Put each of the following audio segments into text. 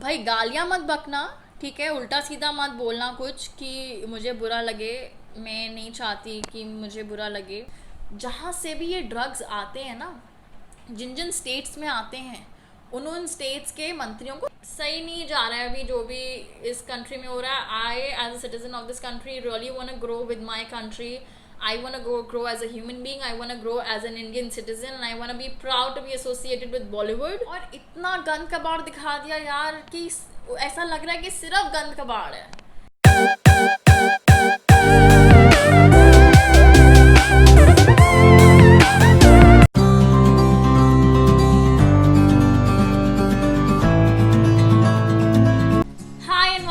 भाई गालियाँ मत बकना, ठीक है? उल्टा सीधा मत बोलना कुछ कि मुझे बुरा लगे। मैं नहीं चाहती कि मुझे बुरा लगे। जहाँ से भी ये ड्रग्स आते हैं ना, जिन जिन स्टेट्स में आते हैं, उन स्टेट्स के मंत्रियों को सही नहीं जा रहा है अभी जो भी इस कंट्री में हो रहा है। I as a citizen of this country really want to grow with my country. I want to grow as a human being. I want to grow as an Indian citizen, and I want to be proud to be associated with Bollywood. और इतना गंद कबाड़ दिखा दिया यार कि ऐसा लग रहा है कि सिर्फ गंद कबाड़ है.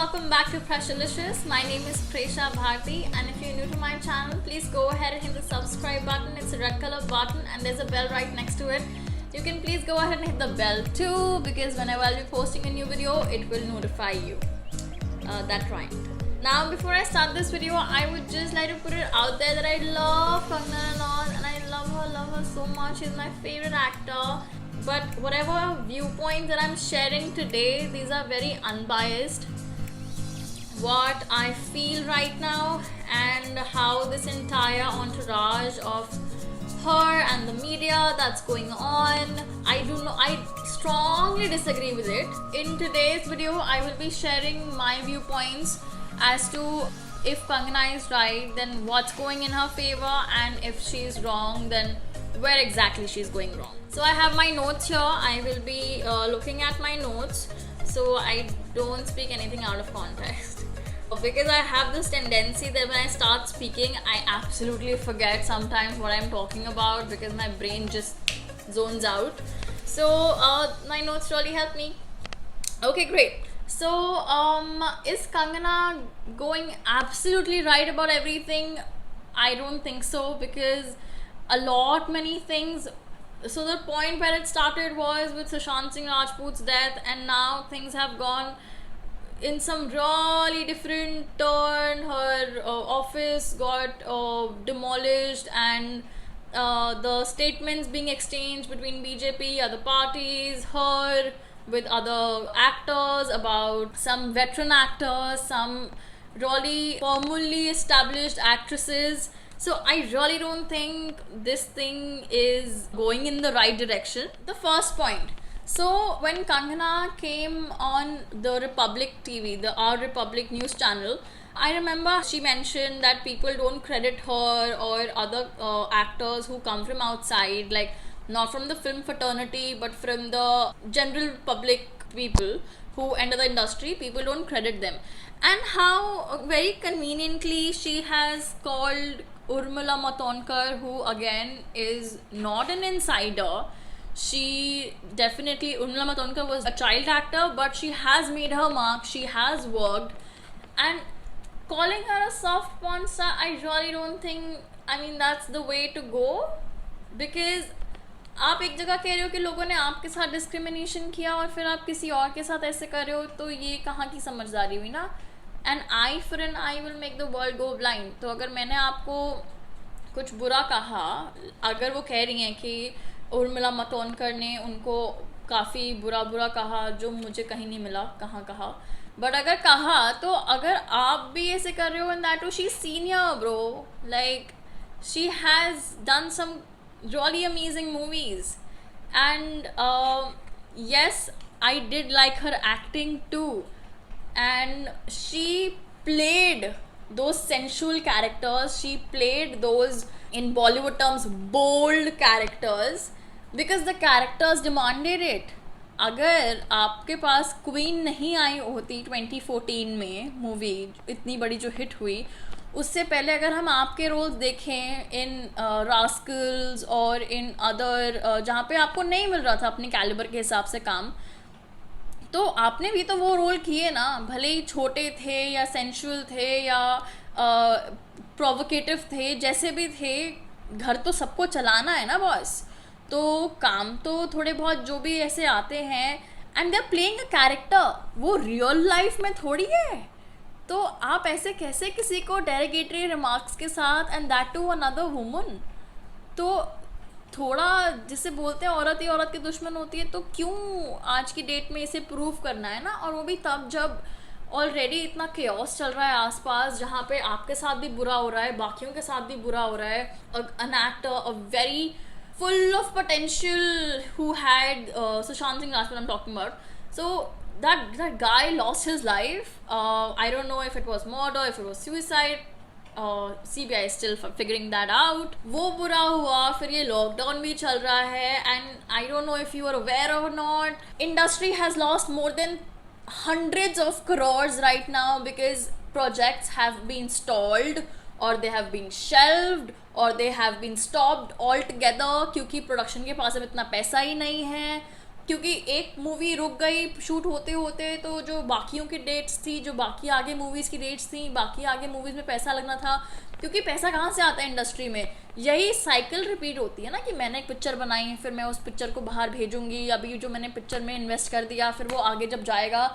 Welcome back to Pressurelicious. My name is Presha Bharti, and if you're new to my channel, please go ahead and hit the subscribe button. It's a red color button and there's a bell right next to it. You can please go ahead and hit the bell too, because whenever I'll be posting a new video, it will notify you. That right. Now, before I start this video, I would just like to put it out there that I love Kangana Ranaut, and I love her so much. She's my favorite actor. But whatever viewpoints that I'm sharing today, these are very unbiased. What I feel right now and how this entire entourage of her and the media that's going on, I strongly disagree with it. In today's video, I will be sharing my viewpoints as to if Kangana is right, then what's going in her favor, and if she's wrong, then where exactly she's going wrong. So I have my notes here. I will be looking at my notes so I don't speak anything out of context. Because I have this tendency that when I start speaking, I absolutely forget sometimes what I'm talking about because my brain just zones out. So my notes really help me. Okay, great. So is Kangana going absolutely right about everything? I don't think so, because many things. So the point where it started was with Sushant Singh Rajput's death, and now things have gone in some really different turn. Her office got demolished, and the statements being exchanged between BJP, other parties, her with other actors, about some veteran actors, some really formally established actresses. So I really don't think this thing is going in the right direction. The first point. So when Kangana came on the Republic TV, the Our Republic news channel, I remember she mentioned that people don't credit her or other actors who come from outside, like not from the film fraternity but from the general public people who enter the industry. People don't credit them, and how very conveniently she has called Urmila Matondkar, who again is not an insider. She definitely, Urmila Matondkar was a child actor, but she has made her mark, she has worked, and calling her a soft porn star, I really don't think, I mean, that's the way to go. Because आप एक जगह कह रहे हो कि लोगों ने आपके साथ डिस्क्रिमिनेशन किया और फिर आप किसी और के साथ ऐसे कर रहे हो, तो ये कहाँ की समझदारी हुई ना. An eye for an eye will make the world go blind. तो अगर मैंने आपको कुछ बुरा कहा, अगर वो कह रही हैं कि उर्मिला मातोंडकर ने उनको काफ़ी बुरा कहा जो मुझे कहीं नहीं मिला, कहाँ कहा, बट अगर कहा तो अगर आप भी ऐसे कर रहे हो, and that she is senior bro, like she has done some really amazing movies, and yes, I did like her acting too, and she played those sensual characters, she played those, in Bollywood terms, bold characters, because the characters demanded it. अगर आपके पास queen नहीं आई होती 2014 में, movie इतनी बड़ी जो hit हुई, उससे पहले अगर हम आपके रोल्स देखें इन रास्कल्स और इन अदर जहाँ पे आपको नहीं मिल रहा था अपने कैलिबर के हिसाब से काम, तो आपने भी तो वो रोल किए ना, भले ही छोटे थे या सेंशुअल थे या प्रोवोकेटिव थे, जैसे भी थे, घर तो सबको चलाना है ना बॉस. तो काम तो थोड़े बहुत जो भी ऐसे आते हैं, and they are playing a character, वो रियल लाइफ में थोड़ी है. तो आप ऐसे कैसे किसी को डेरिगेटरी रिमार्क्स के साथ, and that too another woman. तो थोड़ा, जिसे बोलते हैं औरत ही औरत की दुश्मन होती है, तो क्यों आज की डेट में इसे प्रूव करना है ना। और वो भी तब जब ऑलरेडी इतना केओस चल रहा है आसपास, जहाँ पे आपके साथ भी बुरा हो रहा है, बाकियों के साथ भी बुरा हो रहा है। An actor a very full of potential who had Sushant Singh Rajput I'm talking about. So that guy lost his life. I don't know if it was murder, if it was suicide. CBI is still figuring that out. वो बुरा हुआ, फिर ये lockdown भी चल रहा है, and I don't know if you are aware or not. Industry has lost more than hundreds of crores right now because projects have been stalled or they have been shelved और they have been stopped all together, क्योंकि production के पास अब इतना पैसा ही नहीं है, क्योंकि एक मूवी रुक गई शूट होते होते, तो जो बाकियों की डेट्स थी, जो बाकी आगे मूवीज़ की डेट्स थी, बाकी आगे मूवीज़ में पैसा लगना था, क्योंकि पैसा कहाँ से आता है इंडस्ट्री में। यही साइकिल रिपीट होती है ना कि मैंने एक पिक्चर बनाई, फिर मैं उस पिक्चर को बाहर भेजूंगी, अभी जो मैंने पिक्चर में इन्वेस्ट कर दिया, फिर वो आगे जब जाएगा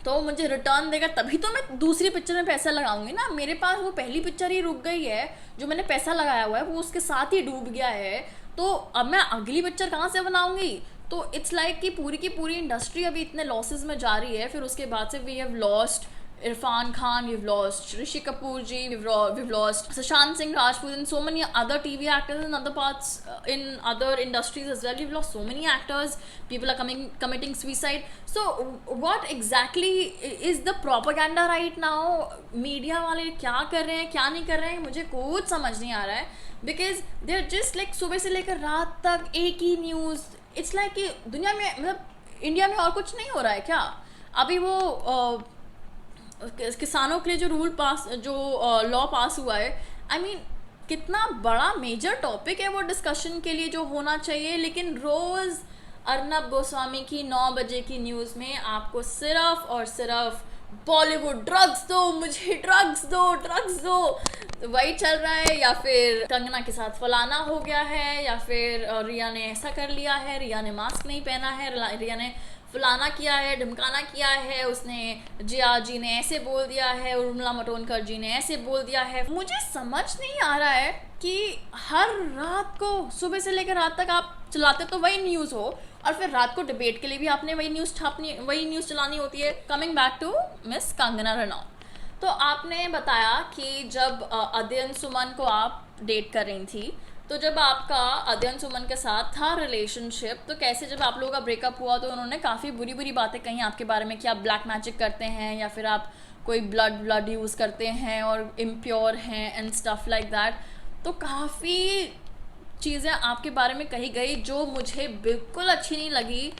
तो मुझे रिटर्न देगा, तभी तो मैं दूसरी पिक्चर में पैसा लगाऊंगी ना। मेरे पास वो पहली पिक्चर ही रुक गई है, जो मैंने पैसा लगाया हुआ है वो उसके साथ ही डूब गया है, तो अब मैं अगली पिक्चर कहाँ से बनाऊंगी। तो इट्स लाइक कि पूरी की पूरी इंडस्ट्री अभी इतने लॉसेस में जा रही है। फिर उसके बाद से we have lost Irfan Khan, we've lost Rishi Kapoor ji, we've lost Sushant Singh Rajput, and so many other TV actors in other parts, in other industries as well. We've lost so many actors. People are committing suicide. So what exactly is the propaganda right now? Media वाले क्या कर रहे हैं, क्या नहीं कर रहे हैं, मुझे कुछ समझ नहीं आ रहा है, because they're just like सुबह से लेकर रात तक एक ही न्यूज़। It's like कि दुनिया में, मतलब इंडिया में और कुछ नहीं हो रहा है क्या। अभी वो किसानों के लिए जो लॉ पास हुआ है, आई मीन कितना बड़ा मेजर टॉपिक है वो डिस्कशन के लिए जो होना चाहिए, लेकिन रोज़ अर्नब गोस्वामी की 9 बजे की न्यूज़ में आपको सिर्फ और सिर्फ बॉलीवुड ड्रग्स दो, मुझे ड्रग्स दो, वही चल रहा है। या फिर कंगना के साथ फलाना हो गया है, या फिर रिया ने ऐसा कर लिया है, रिया ने मास्क नहीं पहना है, रिया ने फलाना किया है, ढमकाना किया है, उसने जिया जी ने ऐसे बोल दिया है, उर्मिला मातोंडकर जी ने ऐसे बोल दिया है। मुझे समझ नहीं आ रहा है कि हर रात को सुबह से लेकर रात तक आप चलाते तो वही न्यूज़ हो, और फिर रात को डिबेट के लिए भी आपने वही न्यूज़ चलानी होती है। Coming back to Miss Kangana Ranaut, तो आपने बताया कि जब अध्ययन सुमन को आप डेट कर रही थी, तो जब आपका अध्ययन सुमन के साथ था रिलेशनशिप, तो कैसे जब आप लोगों का ब्रेकअप हुआ तो उन्होंने काफ़ी बुरी बुरी बातें कही आपके बारे में कि आप ब्लैक मैजिक करते हैं, या फिर आप कोई ब्लड यूज़ करते हैं और इम्प्योर हैं एंड स्टफ लाइक दैट। तो काफ़ी चीज़ें आपके बारे में कही गई जो मुझे बिल्कुल अच्छी नहीं लगी।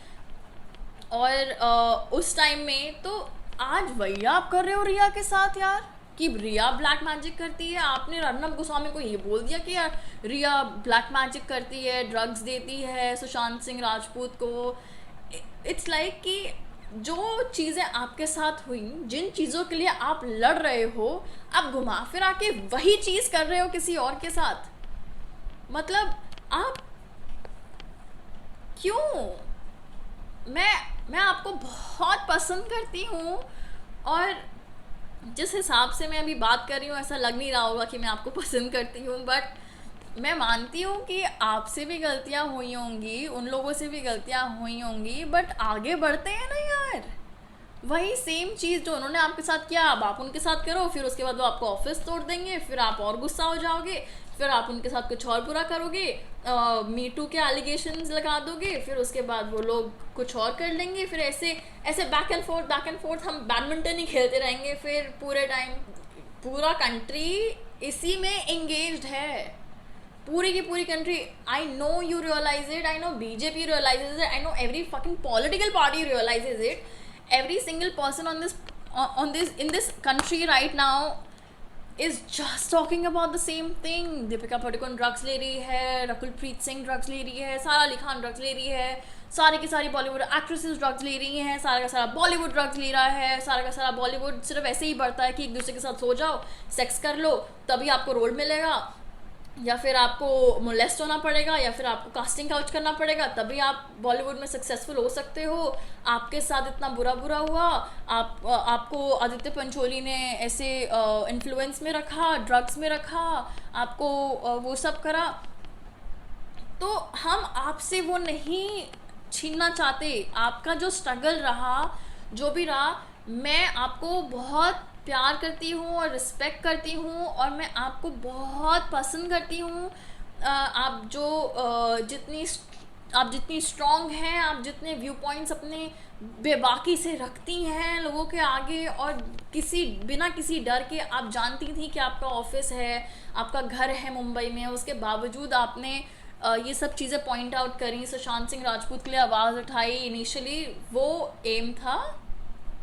और उस टाइम में, तो आज वही आप कर रहे हो रिया के साथ यार, कि रिया ब्लैक मैजिक करती है। आपने अर्नब गोस्वामी को ये बोल दिया कि यार रिया ब्लैक मैजिक करती है, ड्रग्स देती है सुशांत सिंह राजपूत को। इट्स लाइक कि जो चीज़ें आपके साथ हुई, जिन चीज़ों के लिए आप लड़ रहे हो, आप घुमा फिरा के वही चीज़ कर रहे हो किसी और के साथ। मतलब आप क्यों? मैं आपको बहुत पसंद करती हूँ, और जिस हिसाब से मैं अभी बात कर रही हूँ ऐसा लग नहीं रहा होगा कि मैं आपको पसंद करती हूँ, बट मैं मानती हूँ कि आपसे भी गलतियाँ हुई होंगी, उन लोगों से भी गलतियाँ हुई होंगी, बट आगे बढ़ते हैं ना यार। वही सेम चीज़ जो उन्होंने आपके साथ किया, अब आप उनके साथ करो, फिर उसके बाद वो आपको ऑफिस तोड़ देंगे, फिर आप और गुस्सा हो जाओगे, फिर आप उनके साथ कुछ और बुरा करोगे, मी टू के एलिगेशंस लगा दोगे, फिर उसके बाद वो लोग कुछ और कर लेंगे, फिर ऐसे ऐसे बैक एंड फोर्थ हम बैडमिंटन ही खेलते रहेंगे फिर पूरे टाइम। पूरा कंट्री इसी में एंगेज्ड है, पूरी की पूरी country. I know you realise it, I know BJP realises it, I know every fucking political party realises it, every single person in this country right now is just talking about the same thing. Deepika Padukone drugs ले रही है, Rakul Preet Singh drugs ले रही है, सारा Ali Khan drugs ले रही है, सारी की सारी बॉलीवुड एक्ट्रेसेस ड्रग्स ले रही हैं, सारा का सारा बॉलीवुड ड्रग्स ले रहा है, सारा का सारा बॉलीवुड सिर्फ ऐसे ही बढ़ता है कि एक दूसरे के साथ सो जाओ, सेक्स कर लो, तभी आपको रोल मिलेगा, या फिर आपको मोलेस्ट होना पड़ेगा, या फिर आपको कास्टिंग काउच करना पड़ेगा, तभी आप बॉलीवुड में सक्सेसफुल हो सकते हो। आपके साथ इतना बुरा हुआ, आपको आदित्य पंचोली ने ऐसे इन्फ्लुएंस में रखा, ड्रग्स में रखा, आपको वो सब करा। तो हम आपसे वो नहीं छीनना चाहते। आपका जो स्ट्रगल रहा, जो भी रहा, मैं आपको बहुत प्यार करती हूँ और रिस्पेक्ट करती हूँ, और मैं आपको बहुत पसंद करती हूँ। आप जो आप जितनी स्ट्रॉन्ग हैं, आप जितने व्यू पॉइंट्स अपने बेबाकी से रखती हैं लोगों के आगे, और बिना किसी डर के आप जानती थी कि आपका ऑफिस है, आपका घर है मुंबई में, उसके बावजूद आपने ये सब चीज़ें पॉइंट आउट करी, सुशांत सिंह राजपूत के लिए आवाज़ उठाई। इनिशियली वो एम था,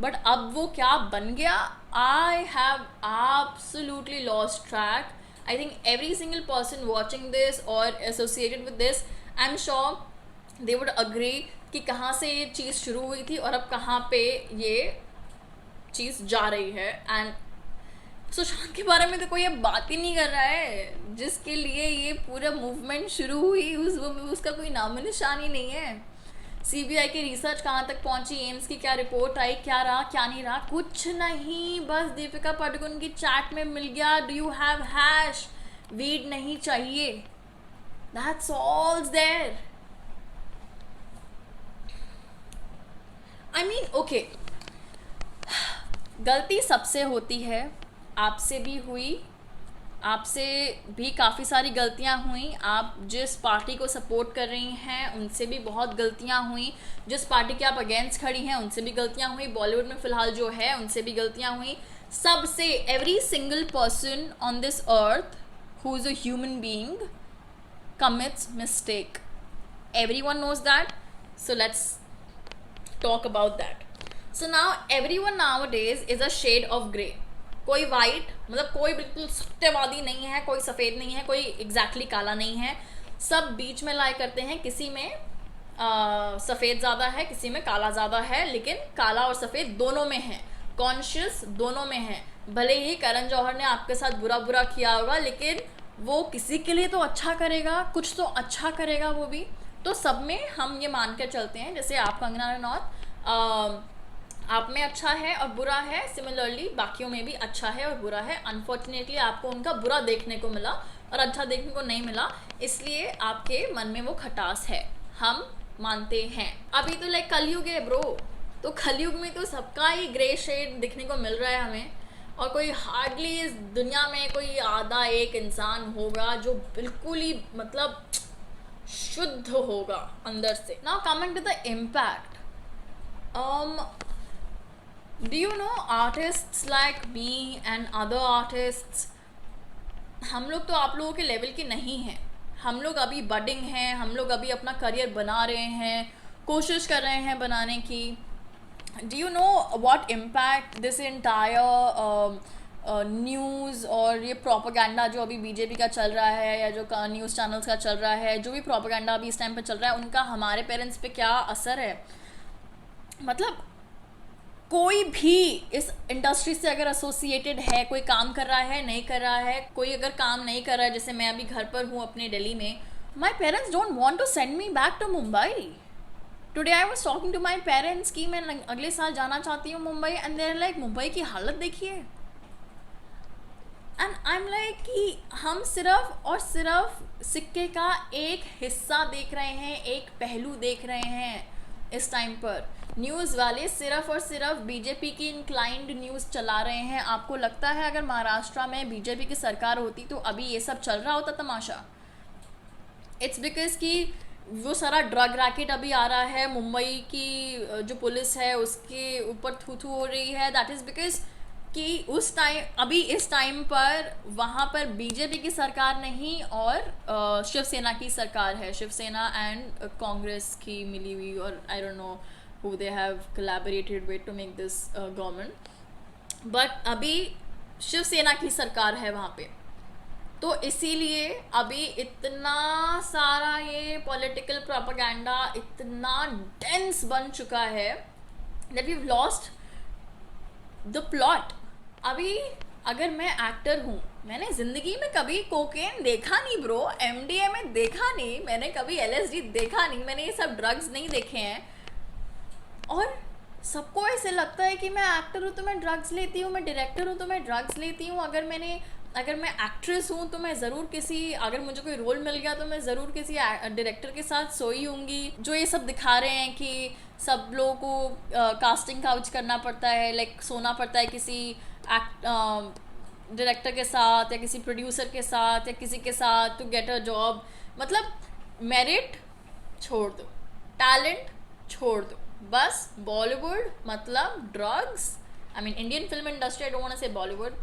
बट अब वो क्या बन गया, I have absolutely lost track. I think every single person watching this और associated with this, I am sure they would agree कि कहाँ से ये चीज़ शुरू हुई थी और अब कहाँ पे ये चीज़ जा रही है। एंड सुशांत के बारे में तो कोई अब बात ही नहीं कर रहा है। जिसके लिए ये पूरा मूवमेंट शुरू हुई उसका कोई नामो निशान ही नहीं है। सीबीआई की रिसर्च कहाँ तक पहुंची, एम्स की क्या रिपोर्ट आई, क्या रहा क्या नहीं रहा, कुछ नहीं। बस दीपिका पादुकोण की चैट में मिल गया, do you have hash, weed नहीं चाहिए, that's all there. I mean okay, गलती सबसे होती है, आपसे भी हुई, आपसे भी काफ़ी सारी गलतियां हुई। आप जिस पार्टी को सपोर्ट कर रही हैं उनसे भी बहुत गलतियां हुई, जिस पार्टी के आप अगेंस्ट खड़ी हैं उनसे भी गलतियां हुई, बॉलीवुड में फ़िलहाल जो है उनसे भी गलतियां हुई। सबसे, every single person on this earth who is a human being commits mistake. Everyone knows that, so let's talk about that. So now everyone nowadays is a shade of grey. कोई वाइट, मतलब कोई बिल्कुल सत्यवादी नहीं है, कोई सफ़ेद नहीं है, कोई एग्जैक्टली काला नहीं है, सब बीच में लाई करते हैं। किसी में सफ़ेद ज़्यादा है, किसी में काला ज़्यादा है, लेकिन काला और सफ़ेद दोनों में है, कॉन्शियस दोनों में है। भले ही करण जौहर ने आपके साथ बुरा किया होगा, लेकिन वो किसी के लिए तो अच्छा करेगा, कुछ तो अच्छा करेगा वो भी। तो सब में हम ये मान कर चलते हैं, जैसे आप कंगना रनौत, आप में अच्छा है और बुरा है, सिमिलरली बाकियों में भी अच्छा है और बुरा है। अनफॉर्चुनेटली आपको उनका बुरा देखने को मिला और अच्छा देखने को नहीं मिला, इसलिए आपके मन में वो खटास है, हम मानते हैं। अभी तो लाइक कलयुग है ब्रो, तो कलयुग में तो सबका ही ग्रे शेड दिखने को मिल रहा है हमें, और कोई हार्डली इस दुनिया में कोई आधा एक इंसान होगा जो बिल्कुल ही मतलब शुद्ध होगा अंदर से। Now coming to the impact, do you know artists like me and other artists, हम लोग तो आप लोगों के लेवल के नहीं हैं, हम लोग अभी बडिंग हैं, हम लोग अभी अपना करियर बना रहे हैं, कोशिश कर रहे हैं बनाने की। Do you know what impact this entire news और ये प्रोपेगेंडा जो अभी बीजेपी का चल रहा है, या जो न्यूज़ चैनल्स का चल रहा है, जो भी प्रोपेगेंडा अभी इस टाइम पे चल रहा है, उनका हमारे पेरेंट्स पे क्या असर है? मतलब कोई भी इस इंडस्ट्री से अगर एसोसिएटेड है, कोई काम कर रहा है, नहीं कर रहा है, कोई अगर काम नहीं कर रहा है, जैसे मैं अभी घर पर हूँ अपने दिल्ली में, my parents don't want to send me back to Mumbai. Today I was talking to my parents कि मैं अगले साल जाना चाहती हूँ Mumbai, and they're like Mumbai की हालत देखिए। एंड आई एम लाइक कि हम सिर्फ और सिर्फ सिक्के का एक हिस्सा देख रहे हैं, एक पहलू देख रहे हैं। इस टाइम पर न्यूज़ वाले सिर्फ और सिर्फ बीजेपी की इंक्लाइंड न्यूज़ चला रहे हैं। आपको लगता है अगर महाराष्ट्र में बीजेपी की सरकार होती तो अभी ये सब चल रहा होता तमाशा? इट्स बिकॉज कि वो सारा ड्रग रैकेट अभी आ रहा है, मुंबई की जो पुलिस है उसके ऊपर थू थू हो रही है। दैट इज़ बिकॉज कि उस टाइम, अभी इस टाइम पर वहाँ पर बीजेपी की सरकार नहीं और शिवसेना की सरकार है, शिवसेना एंड कांग्रेस की मिली हुई, और I don't know who they have collaborated with two make this government, but अभी शिवसेना की सरकार है वहाँ पे। तो इसीलिए अभी इतना सारा ये पॉलिटिकल प्रोपेगेंडा इतना डेंस बन चुका है that we have lost the plot. अभी अगर मैं एक्टर हूँ, मैंने ज़िंदगी में कभी कोकेन देखा नहीं ब्रो, MDMA देखा नहीं, मैंने कभी LSD देखा नहीं, मैंने ये सब ड्रग्स नहीं देखे हैं, और सबको ऐसे लगता है कि मैं एक्टर हूँ तो मैं ड्रग्स लेती हूँ, मैं डायरेक्टर हूँ तो मैं ड्रग्स लेती हूँ, अगर मैंने अगर मैं एक्ट्रेस हूँ तो मैं ज़रूर किसी, अगर मुझे कोई रोल मिल गया तो मैं ज़रूर किसी डायरेक्टर के साथ सोई होंगी। जो ये सब दिखा रहे हैं कि सब लोगों को कास्टिंग काउच करना पड़ता है, लाइक सोना पड़ता है किसी डायरेक्टर के साथ या किसी प्रोड्यूसर के साथ या किसी के साथ टू गेट अ जॉब। मतलब मेरिट छोड़ दो, टैलेंट छोड़ दो, बस बॉलीवुड मतलब drugs. I mean Indian film industry, I don't want to say Bollywood.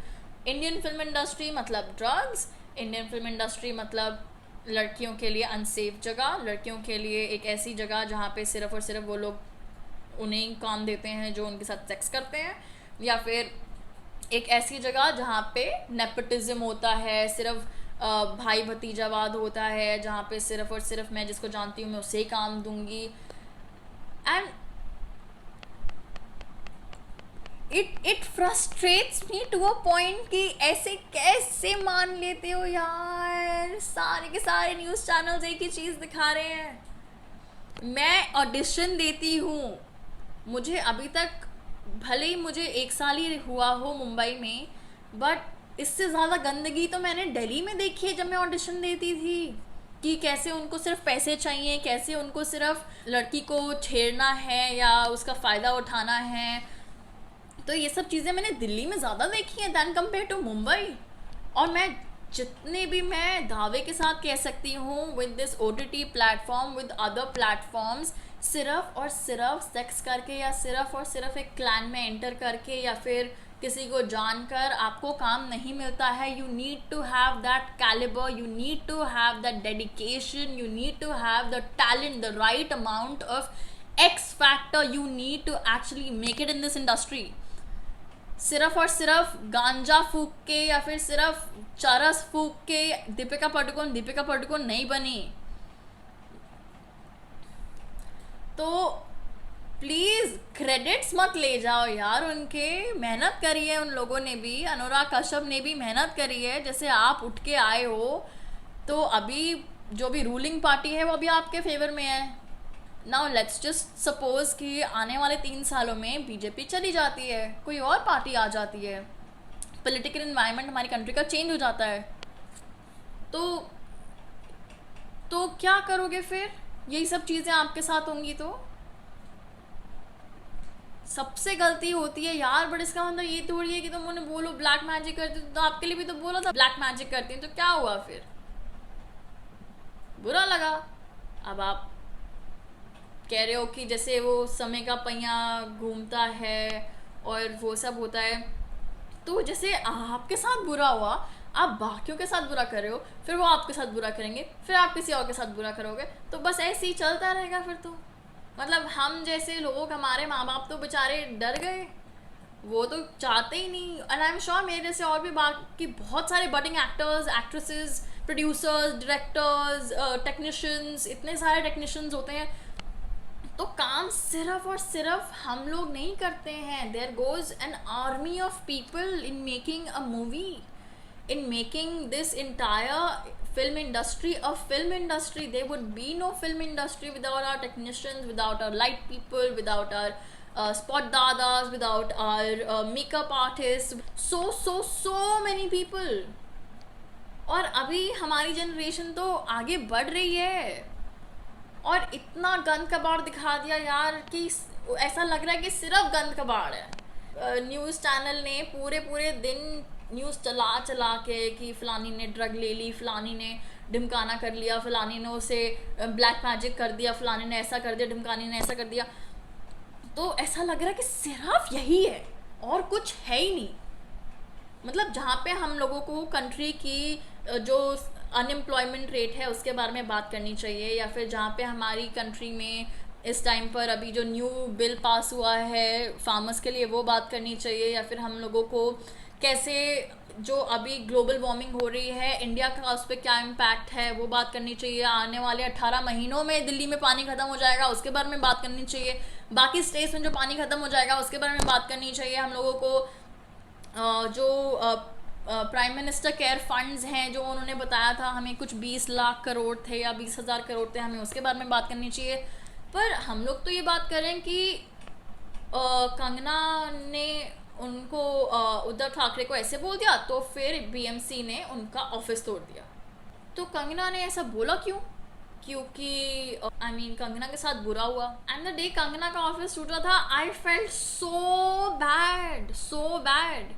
Indian film industry मतलब ड्रग्स, इंडियन फिल्म इंडस्ट्री मतलब लड़कियों के लिए अनसेफ जगह, लड़कियों के लिए एक ऐसी जगह जहाँ पे सिर्फ और सिर्फ वो लोग उन्हें काम देते हैं जो उनके साथ सेक्स करते हैं, या फिर एक ऐसी जगह जहाँ पे नेपोटिज्म होता है, सिर्फ भाई भतीजावाद होता है, जहाँ पे सिर्फ और सिर्फ मैं जिसको जानती हूँ मैं उसे ही काम दूंगी। And it frustrates me to a point कि ऐसे कैसे मान लेते हो यार। सारे के सारे न्यूज़ चैनल्स एक ही चीज़ दिखा रहे हैं। मैं ऑडिशन देती हूँ, मुझे अभी तक भले ही मुझे 1 साल ही हुआ हो मुंबई में, बट इससे ज़्यादा गंदगी तो मैंने दिल्ली में देखी है जब मैं ऑडिशन देती थी, कि कैसे उनको सिर्फ पैसे चाहिए, कैसे उनको सिर्फ लड़की को छेड़ना है या उसका फ़ायदा उठाना है। तो ये सब चीज़ें मैंने दिल्ली में ज़्यादा देखी हैं दैन कम्पेयर टू मुंबई। और मैं जितने भी मैं दावे के साथ कह सकती हूँ with this OTT platform, with other platforms, सिर्फ और सिर्फ सेक्स करके या सिर्फ और सिर्फ एक क्लैन में एंटर करके या फिर किसी को जानकर आपको काम नहीं मिलता है। You need to have that calibre, you need to have that dedication, you need to have the talent, the right amount of X factor you need to actually make it in this industry. सिर्फ और सिर्फ गांजा फूक के या फिर सिर्फ चरस फूक के दीपिका पादुकोण नहीं बनी। तो प्लीज़ क्रेडिट्स मत ले जाओ यार उनके, मेहनत करी है उन लोगों ने भी, अनुराग कश्यप ने भी मेहनत करी है। जैसे आप उठ के आए हो तो अभी जो भी रूलिंग पार्टी है वो अभी आपके फेवर में है। नाउ लेट्स जस्ट सपोज कि आने वाले 3 सालों में बीजेपी चली जाती है, कोई और पार्टी आ जाती है, पॉलिटिकल एनवायरनमेंट हमारी कंट्री का चेंज हो जाता है, तो क्या करोगे फिर? यही सब चीज़ें आपके साथ होंगी तो सबसे गलती होती है यार। बट इसका मतलब ये थोड़ी है कि तुम उन्हें बोलो ब्लैक मैजिक करती, तो आपके लिए भी तो बोला था ब्लैक मैजिक करती, तो क्या हुआ फिर? बुरा लगा। अब आप कह रहे हो कि जैसे वो समय का पहिया घूमता है और वो सब होता है, तो जैसे आपके साथ बुरा हुआ, आप बाकियों के साथ बुरा कर रहे हो, फिर वो आपके साथ बुरा करेंगे, फिर आप किसी और के साथ बुरा करोगे, तो बस ऐसे ही चलता रहेगा फिर तो। मतलब हम जैसे लोग, हमारे माँ बाप तो बेचारे डर गए, वो तो चाहते ही नहीं। एंड आई एम श्योर मेरे जैसे और भी बाकी बहुत सारे budding actors, actresses, producers, directors, technicians, इतने सारे टेक्नीशियंस होते हैं। तो काम सिर्फ और सिर्फ हम लोग नहीं करते हैं। There goes an army of people in making a movie, in making this entire film industry a film industry. There would be no film industry without our technicians, without our light people, without our spot dadas, without our makeup artists, so many people. और अभी हमारी generation तो आगे बढ़ रही है और इतना गंद कबाड़ दिखा दिया यार कि ऐसा लग रहा है कि सिर्फ गंद कबाड़ है। न्यूज़ चैनल ने पूरे दिन न्यूज़ चला के कि फ़लानी ने ड्रग ले ली, फ़लानी ने ढिमकाना कर लिया, फ़लानी ने उसे ब्लैक मैजिक कर दिया, फ़लानी ने ऐसा कर दिया, ढिमकानी ने ऐसा कर दिया। तो ऐसा लग रहा है कि सिर्फ यही है और कुछ है ही नहीं। मतलब जहाँ पे हम लोगों को कंट्री की जो अनएम्प्लॉयमेंट रेट है उसके बारे में बात करनी चाहिए, या फिर जहाँ पे हमारी कंट्री में इस टाइम पर अभी जो न्यू बिल पास हुआ है फार्मर्स के लिए वो बात करनी चाहिए, या फिर हम लोगों को कैसे जो अभी ग्लोबल वार्मिंग हो रही है इंडिया का उस पर क्या इम्पैक्ट है वो बात करनी चाहिए। आने वाले 18 महीनों में दिल्ली में पानी ख़त्म हो जाएगा उसके बारे में बात करनी चाहिए। बाकी स्टेट्स में जो पानी ख़त्म हो जाएगा उसके बारे में बात करनी चाहिए। हम लोगों को जो प्राइम मिनिस्टर केयर फंड्स हैं जो उन्होंने बताया था हमें कुछ 20 लाख करोड़ थे या 20,000 करोड़ थे, हमें उसके बारे में बात करनी चाहिए। पर हम लोग तो ये बात करें कि कंगना ने उनको उद्धव ठाकरे को ऐसे बोल दिया, तो फिर बीएमसी ने उनका ऑफिस तोड़ दिया। तो कंगना ने ऐसा बोला क्यों? क्योंकि आई मीन कंगना के साथ बुरा हुआ। एंड द डे कंगना का ऑफिस टूटा था, I felt so bad, so bad.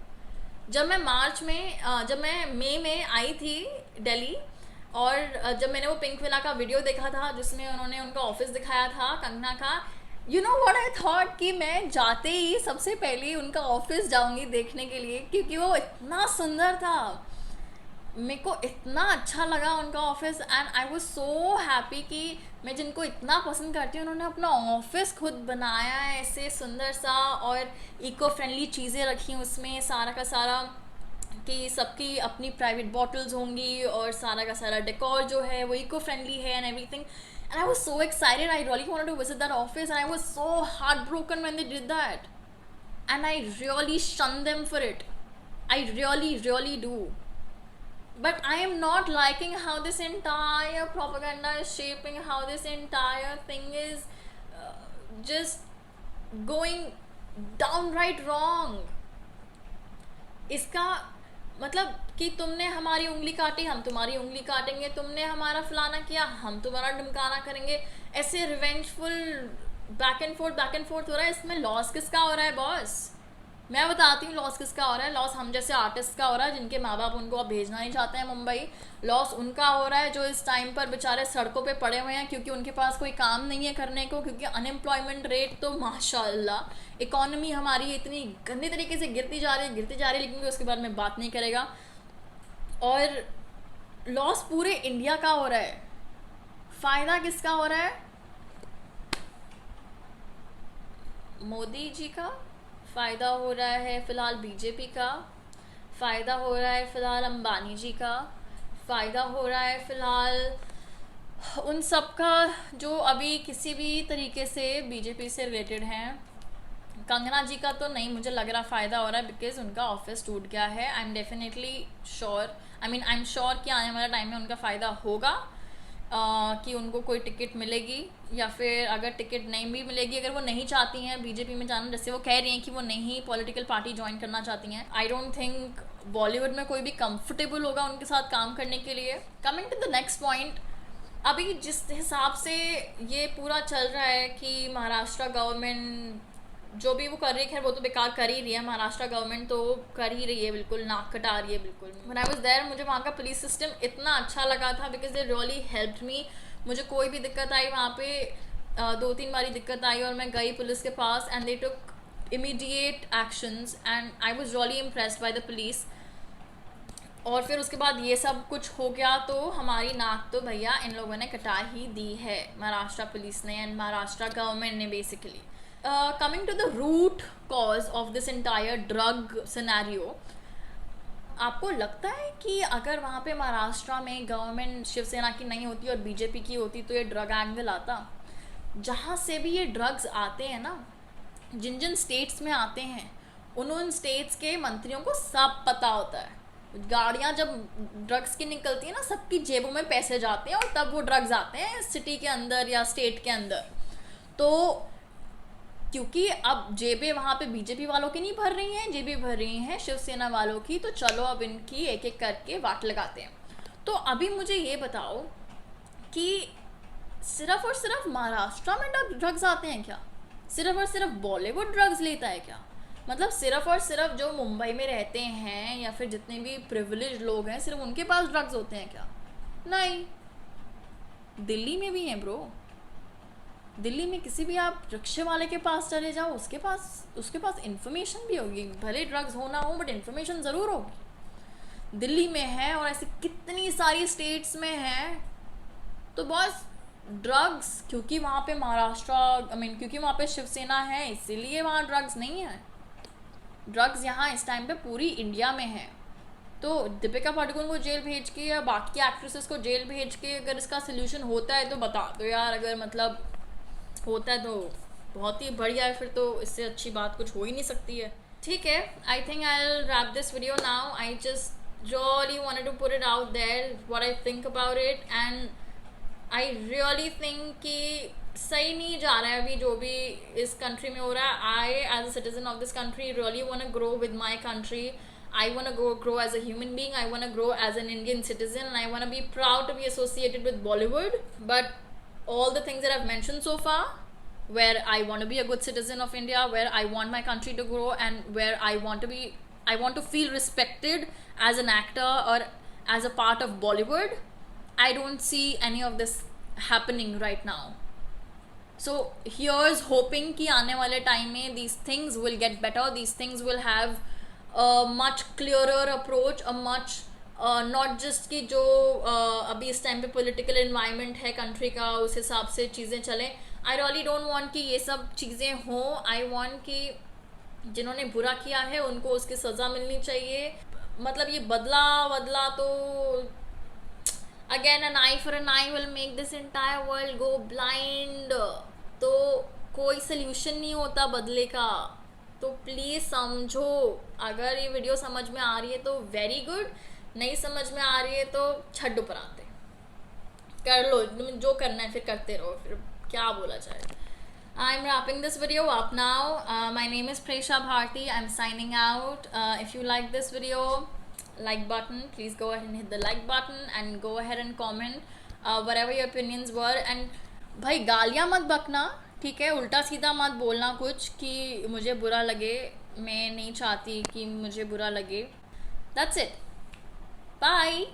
जब मैं मार्च में जब मैं मई में आई थी दिल्ली, और जब मैंने वो पिंक विला का वीडियो देखा था जिसमें उन्होंने उनका ऑफिस दिखाया था कंगना का, you know what I thought कि मैं जाते ही सबसे पहले उनका ऑफिस जाऊंगी देखने के लिए, क्योंकि वो इतना सुंदर था। मेरे को इतना अच्छा लगा उनका office, and I was so happy कि मैं जिनको इतना पसंद करती हूँ उन्होंने अपना ऑफिस खुद बनाया है ऐसे सुंदर सा, और इको फ्रेंडली चीज़ें रखी उसमें, सारा का सारा कि सबकी अपनी प्राइवेट बॉटल्स होंगी, और सारा का सारा डेकोर जो है वो इको फ्रेंडली है and everything. And I was so excited, I really wanted to visit that office, and I was so heart broken when they did that, and I really shun them for it, I really do. But I am not liking how this entire propaganda is shaping, how this entire thing is just going downright wrong. इसका मतलब कि तुमने हमारी उंगली काटी, हम तुम्हारी उंगली काटेंगे, तुमने हमारा फलाना किया, हम तुम्हारा ढमकाना करेंगे, ऐसे रिवेंजफुल बैक एंड फोर्थ हो रहा है. इसमें लॉस किसका हो रहा है बॉस? मैं बताती हूँ लॉस किसका हो रहा है. लॉस हम जैसे आर्टिस्ट का हो रहा है जिनके माँ बाप उनको अब भेजना नहीं चाहते हैं मुंबई. लॉस उनका हो रहा है जो इस टाइम पर बेचारे सड़कों पे पड़े हुए हैं क्योंकि उनके पास कोई काम नहीं है करने को, क्योंकि अनएम्प्लॉयमेंट रेट तो माशाल्लाह, इकोनॉमी हमारी इतनी गंदे तरीके से गिरती जा रही है, लेकिन उसके बारे में बात नहीं करेगा. और लॉस पूरे इंडिया का हो रहा है. फ़ायदा किसका हो रहा है? मोदी जी का फ़ायदा हो रहा है फ़िलहाल, बीजेपी का फ़ायदा हो रहा है फ़िलहाल, अंबानी जी का फ़ायदा हो रहा है फ़िलहाल, उन सब का जो अभी किसी भी तरीके से बीजेपी से रिलेटेड हैं. कंगना जी का तो नहीं मुझे लग रहा फ़ायदा हो रहा है, बिकॉज उनका ऑफिस टूट गया है. I am definitely sure, I am sure कि आने वाला टाइम में उनका फ़ायदा होगा, कि उनको कोई टिकट मिलेगी, या फिर अगर टिकट नहीं भी मिलेगी, अगर वो नहीं चाहती हैं बीजेपी में जाना, जैसे वो कह रही हैं कि वो नहीं पॉलिटिकल पार्टी ज्वाइन करना चाहती हैं, आई डोंट थिंक बॉलीवुड में कोई भी कंफर्टेबल होगा उनके साथ काम करने के लिए. Coming to the next point, अभी जिस हिसाब से ये पूरा चल रहा है कि महाराष्ट्र गवर्नमेंट जो भी वो कर रही है, खैर वो तो बेकार कर ही रही है, महाराष्ट्र गवर्नमेंट तो कर ही रही है, बिल्कुल नाक कटा रही है बिल्कुल. व्हेन आई वाज देयर मुझे वहाँ का पुलिस सिस्टम इतना अच्छा लगा था, because they really helped me. मुझे कोई भी दिक्कत आई वहाँ पे 2-3 बारी दिक्कत आई और मैं गई पुलिस के पास, and they took immediate actions, and I was really impressed by the police. और फिर उसके बाद ये सब कुछ हो गया तो हमारी नाक तो भैया इन लोगों ने कटा ही दी है, महाराष्ट्र पुलिस ने एंड महाराष्ट्र गवर्नमेंट ने basically. Coming to the root cause of this entire drug scenario, आपको लगता है कि अगर वहाँ पे महाराष्ट्र में गवर्नमेंट शिवसेना की नहीं होती और बीजेपी की होती तो ये ड्रग एंगल आता? जहाँ से भी ये ड्रग्स आते हैं ना, जिन जिन स्टेट्स में आते हैं उन स्टेट्स के मंत्रियों को सब पता होता है. गाड़ियाँ जब ड्रग्स की निकलती है ना, सबकी जेबों में पैसे जाते हैं और तब वो ड्रग्स आते हैं सिटी के अंदर या स्टेट के अंदर. तो क्योंकि अब जेबें वहाँ पे बीजेपी वालों की नहीं भर रही हैं, जेबें भर रही हैं शिवसेना वालों की, तो चलो अब इनकी एक एक करके वाट लगाते हैं. तो अभी मुझे ये बताओ कि सिर्फ और सिर्फ महाराष्ट्र में ड्रग्स आते हैं क्या? सिर्फ और सिर्फ बॉलीवुड ड्रग्स लेता है क्या? मतलब सिर्फ और सिर्फ जो मुंबई में रहते हैं या फिर जितने भी प्रिविलेज लोग हैं सिर्फ उनके पास ड्रग्स होते हैं क्या? नहीं, दिल्ली में भी हैं ब्रो. दिल्ली में किसी भी आप रिक्शे वाले के पास चले जाओ, उसके पास इन्फॉर्मेशन भी होगी, भले ड्रग्स हो ना हो बट इन्फॉर्मेशन ज़रूर होगी. दिल्ली में है और ऐसी कितनी सारी स्टेट्स में है. तो बस ड्रग्स क्योंकि वहाँ पे महाराष्ट्र क्योंकि वहाँ पे शिवसेना है इसीलिए वहाँ ड्रग्स नहीं है. ड्रग्स यहाँ इस टाइम पे पूरी इंडिया में है. तो दीपिका पादुकोण को जेल भेज के या बाकी एक्ट्रेसेस को जेल भेज के अगर इसका सोल्यूशन होता है तो बता दो यार. अगर मतलब होता है तो बहुत ही बढ़िया है, फिर तो इससे अच्छी बात कुछ हो ही नहीं सकती है. ठीक है, I think I will wrap this video now. I just really wanted to put it out there what I think about it, and I really think कि सही नहीं जा रहा है अभी जो भी इस कंट्री में हो रहा है. I as a citizen of this country really want to grow with my country. I want to grow as a human being. I want to grow as an Indian citizen, and I want to be proud to be associated with Bollywood. But all the things that I've mentioned so far, where I want to be a good citizen of India, where I want my country to grow, and where I want to feel respected as an actor or as a part of Bollywood, I don't see any of this happening right now. So here's hoping कि आने वाले time में these things will get better, these things will have a much clearer approach, a much not just कि जो अभी इस time पे political environment है country का उस हिसाब से चीज़ें चलें. I really don't want कि ये सब चीज़ें हों. I want कि जिन्होंने बुरा किया है उनको उसकी सज़ा मिलनी चाहिए. मतलब ये बदला तो again an eye for an eye will make this entire world go blind. तो कोई सल्यूशन नहीं होता बदले का. तो प्लीज़ समझो. अगर ये वीडियो समझ में आ रही है तो वेरी गुड, नहीं समझ में आ रही है तो छड्डू पर आते कर लो. जो करना है फिर करते रहो, फिर क्या बोला जाए. I am wrapping this video up now. My name is Presha Bharati. I am signing out. If you like this video, like button, please go ahead and hit the like button and go ahead and comment whatever your opinions were. And भाई गालियाँ मत बकना, ठीक है. उल्टा सीधा मत बोलना कुछ कि मुझे बुरा लगे. मैं नहीं चाहती कि मुझे बुरा लगे. That's it. Bye.